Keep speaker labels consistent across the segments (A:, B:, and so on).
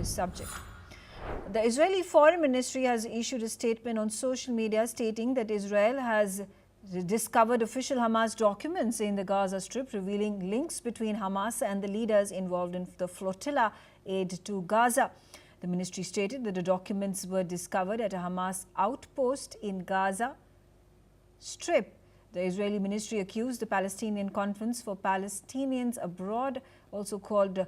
A: this subject. The Israeli Foreign Ministry has issued a statement on social media stating that Israel has discovered official Hamas documents in the Gaza Strip revealing links between Hamas and the leaders involved in the Flotilla aid to Gaza. The ministry stated that the documents were discovered at a Hamas outpost in Gaza Strip. The Israeli ministry accused the Palestinian Conference for Palestinians Abroad, also called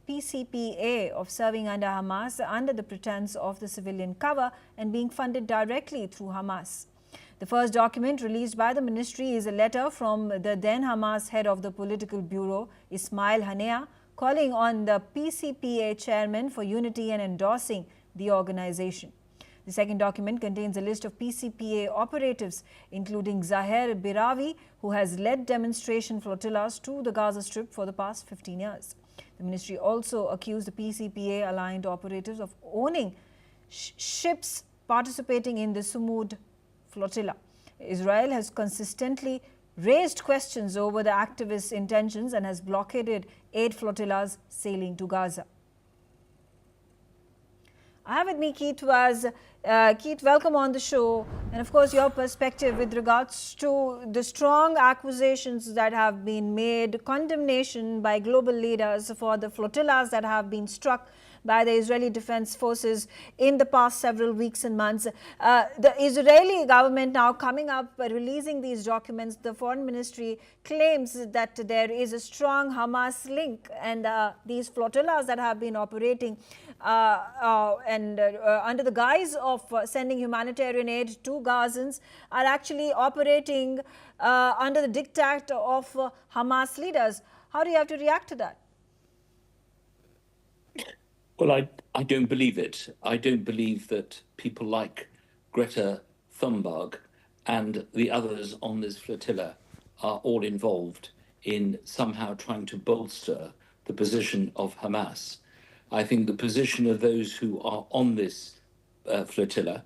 A: PCPA, of serving under Hamas under the pretense of the civilian cover and being funded directly through Hamas. The first document released by the ministry is a letter from the then Hamas head of the political bureau, Ismail Haniyeh, calling on the PCPA chairman for unity and endorsing the organization. The second document contains a list of PCPA operatives, including Zaher Birawi, who has led demonstration flotillas to the Gaza Strip for the past 15 years. The ministry also accused the PCPA-aligned operatives of owning ships participating in the Sumud Flotilla. Israel has consistently raised questions over the activists' intentions and has blockaded 8 flotillas sailing to Gaza. I have with me Keith Vaz. Keith, welcome on the show. And of course, your perspective with regards to the strong accusations that have been made, condemnation by global leaders for the flotillas that have been struck by the Israeli Defense Forces in the past several weeks and months. The Israeli government now coming up, releasing these documents. The Foreign Ministry claims that there is a strong Hamas link, and these flotillas that have been operating under the guise of sending humanitarian aid to Gazans are actually operating under the diktat of Hamas leaders. How do you have to react to that?
B: Well, I don't believe it. I don't believe that people like Greta Thunberg and the others on this flotilla are all involved in somehow trying to bolster the position of Hamas. I think the position of those who are on this flotilla,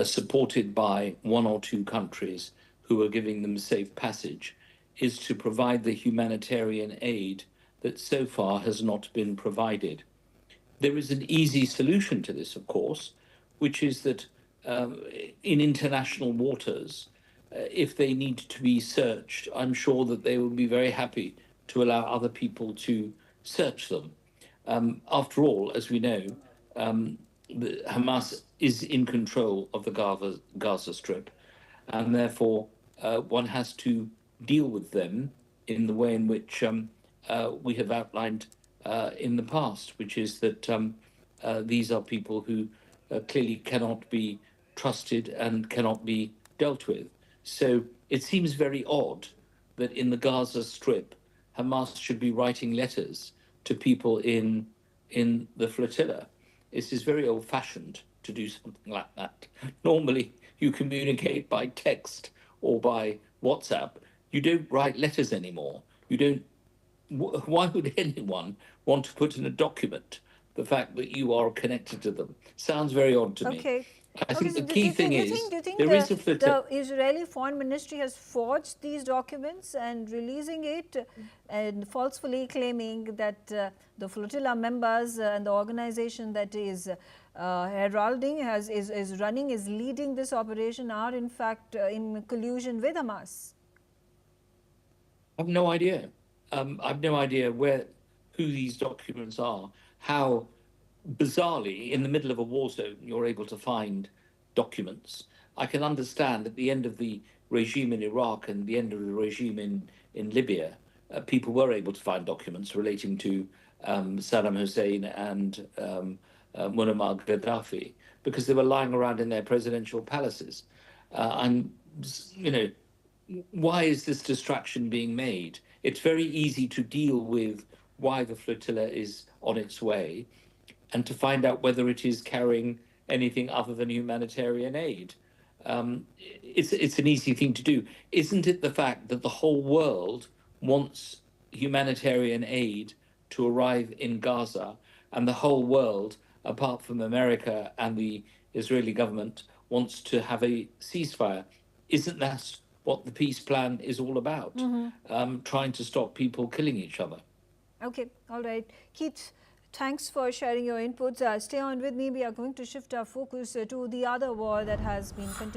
B: supported by 1 or 2 countries who are giving them safe passage, is to provide the humanitarian aid that so far has not been provided. There is an easy solution to this, of course, which is that in international waters, if they need to be searched, I'm sure that they will be very happy to allow other people to search them. After all, as we know, Hamas is in control of the Gaza Strip, and therefore one has to deal with them in the way in which we have outlined in the past, which is that these are people who clearly cannot be trusted and cannot be dealt with. So it seems very odd that in the Gaza Strip, Hamas should be writing letters to people in the flotilla. This is very old-fashioned to do something like that. Normally, you communicate by text or by WhatsApp. You don't write letters anymore. You don't. Why would anyone want to put in a document the fact that you are connected to them? Sounds very odd to me. I think the key thing is there is a flotilla.
A: The Israeli Foreign Ministry has forged these documents and releasing it and falsely claiming that the flotilla members and the organization that is heralding, is leading this operation are in fact in collusion with Hamas.
B: I have no idea. I have no idea who these documents are, how bizarrely in the middle of a war zone you're able to find documents. I can understand at the end of the regime in Iraq and the end of the regime in Libya, people were able to find documents relating to Saddam Hussein and Muammar Gaddafi because they were lying around in their presidential palaces. And, you know, why is this distraction being made? It's very easy to deal with why the flotilla is on its way and to find out whether it is carrying anything other than humanitarian aid. It's an easy thing to do. Isn't it the fact that the whole world wants humanitarian aid to arrive in Gaza, and the whole world, apart from America and the Israeli government, wants to have a ceasefire? Isn't that what the peace plan is all about? Trying to stop people killing each other.
A: Okay, all right. Keith, Thanks for sharing your inputs. Stay on with me. We are going to shift our focus to the other war that has been continuing